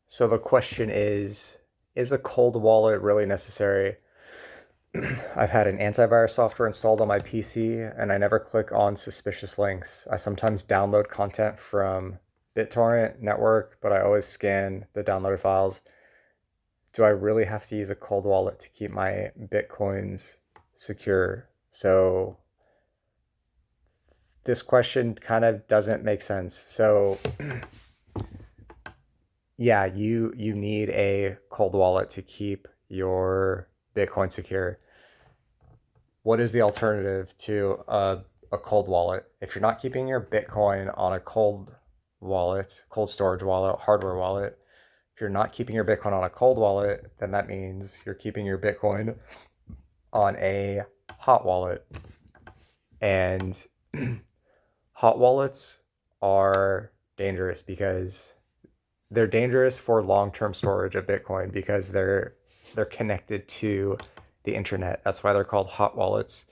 So the question is a cold wallet really necessary? I've had an antivirus software installed on my PC and I never click on suspicious links. I sometimes download content from BitTorrent network, but I always scan the downloaded files. Do I really have to use a cold wallet to keep my Bitcoins secure? So this question kind of doesn't make sense. So yeah, you need a cold wallet to keep your Bitcoin secure. What is the alternative to a cold wallet? If you're not keeping your Bitcoin on a cold wallet, cold storage wallet, hardware wallet, if you're not keeping your Bitcoin on a cold wallet, then that means you're keeping your Bitcoin on a hot wallet. And hot wallets are dangerous because they're dangerous for long-term storage of Bitcoin because they're connected to the internet. That's why they're called hot wallets.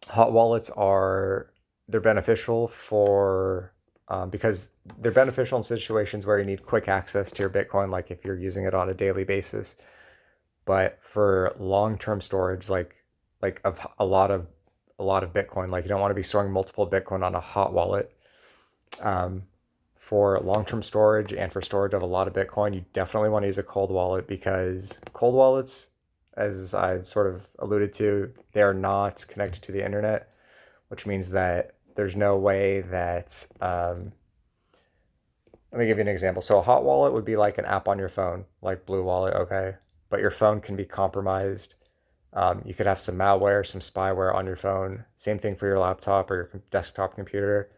Hot wallets are they're beneficial for because they're beneficial in situations where you need quick access to your Bitcoin, like if you're using it on a daily basis. But for long-term storage, like of a lot of Bitcoin, like you don't want to be storing multiple Bitcoin on a hot wallet. Um, for long-term storage and for storage of a lot of Bitcoin, you definitely want to use a cold wallet because cold wallets, as I've sort of alluded to, they are not connected to the internet, which means that there's no way that let me give you an example. So a hot wallet would be like an app on your phone, like Blue Wallet, okay? But your phone can be compromised. You could have some malware, some spyware on your phone. Same thing for your laptop or your desktop computer.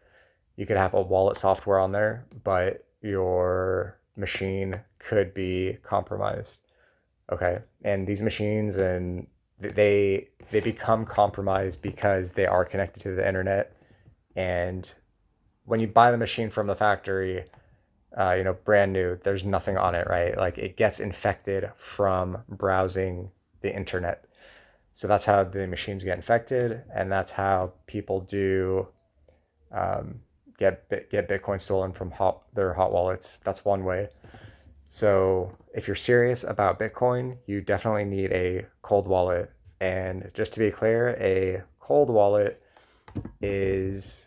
You could have a wallet software on there, but your machine could be compromised. Okay. And these machines and they become compromised because they are connected to the internet. And when you buy the machine from the factory, brand new, there's nothing on it, right? Like it gets infected from browsing the internet. So that's how the machines get infected, and that's how people do um, get Bitcoin stolen from their hot wallets. That's one way. So if you're serious about Bitcoin, you definitely need a cold wallet. And just to be clear, is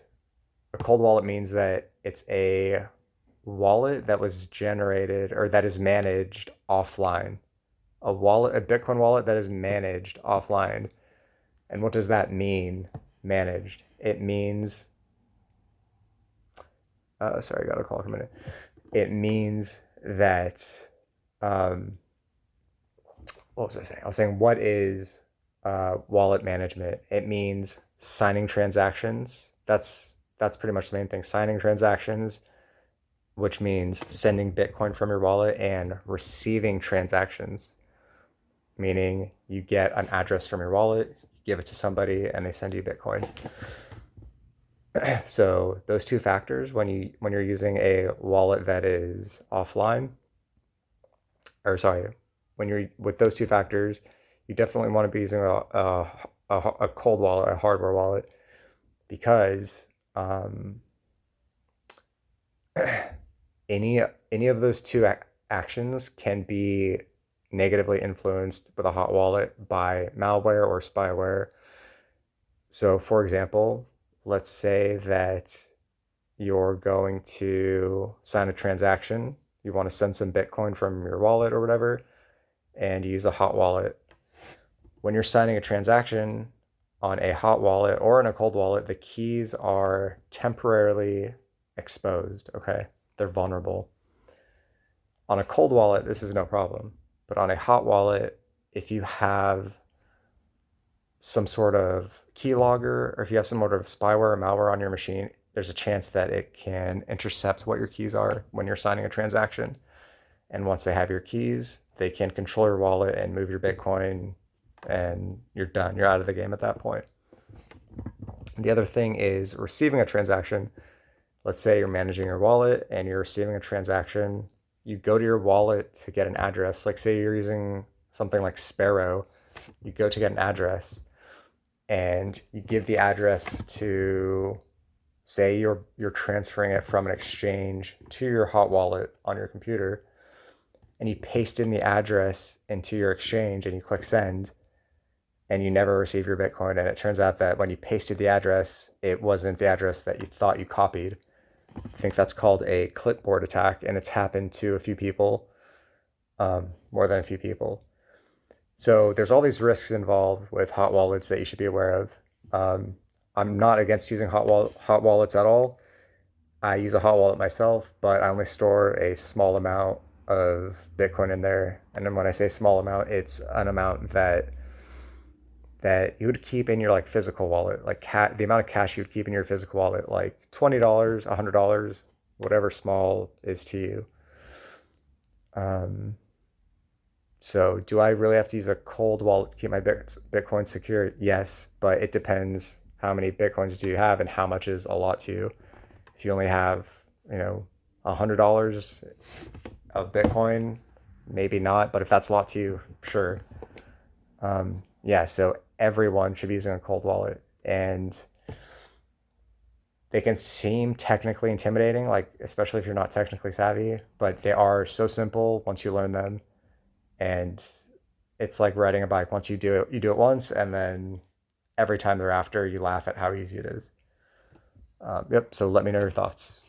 a cold wallet means that it's a wallet that was generated or that is managed offline. A Bitcoin wallet that is managed offline. And what does that mean, managed? It means, sorry, I got a call from a minute. It means that, um, what was I saying? I was saying, what is wallet management? It means signing transactions. That's pretty much the main thing. Signing transactions, which means sending Bitcoin from your wallet, and receiving transactions, meaning you get an address from your wallet, you give it to somebody, and they send you Bitcoin. So those two factors, when you're using a wallet that is offline, or sorry, when you're with those two factors, you definitely want to be using a cold wallet, a hardware wallet, because any any of those two actions can be negatively influenced with a hot wallet by malware or spyware. So, for example, let's say that you're going to sign a transaction, you want to send some Bitcoin from your wallet or whatever, and you use a hot wallet. When you're signing a transaction on a hot wallet or in a cold wallet, the keys are temporarily exposed, okay? They're vulnerable. On a cold wallet, this is no problem. But on a hot wallet, if you have some sort of keylogger or if you have some sort of spyware or malware on your machine, there's a chance that it can intercept what your keys are when you're signing a transaction. And once they have your keys, they can control your wallet and move your Bitcoin, and you're done. You're out of the game at that point. The other thing is receiving a transaction. Let's say you're managing your wallet and you're receiving a transaction. You go to your wallet to get an address. Like, say you're using something like Sparrow, you go to get an address and you give the address to say you're transferring it from an exchange to your hot wallet on your computer, and you paste in the address into your exchange and you click send, and you never receive your Bitcoin, and it turns out that when you pasted the address, it wasn't the address that you thought you copied. I think that's called a clipboard attack, and it's happened to a few people, more than a few people. So there's all these risks involved with hot wallets that you should be aware of. I'm not against using hot wallets at all. I use a hot wallet myself, but I only store a small amount of Bitcoin in there. And then when I say small amount, it's an amount that you would keep in your like physical wallet, like the amount of cash you would keep in your physical wallet, like $20, $100, whatever small is to you. Um, so do I really have to use a cold wallet to keep my Bitcoin secure? Yes, but it depends how many Bitcoins do you have and how much is a lot to you. If you only have, you know, $100 of Bitcoin, maybe not, but if that's a lot to you, sure. Yeah, so everyone should be using a cold wallet, and they can seem technically intimidating, like especially if you're not technically savvy, but they are so simple once you learn them. And it's like riding a bike. Once you do it once, and then every time thereafter, you laugh at how easy it is. Yep. So let me know your thoughts.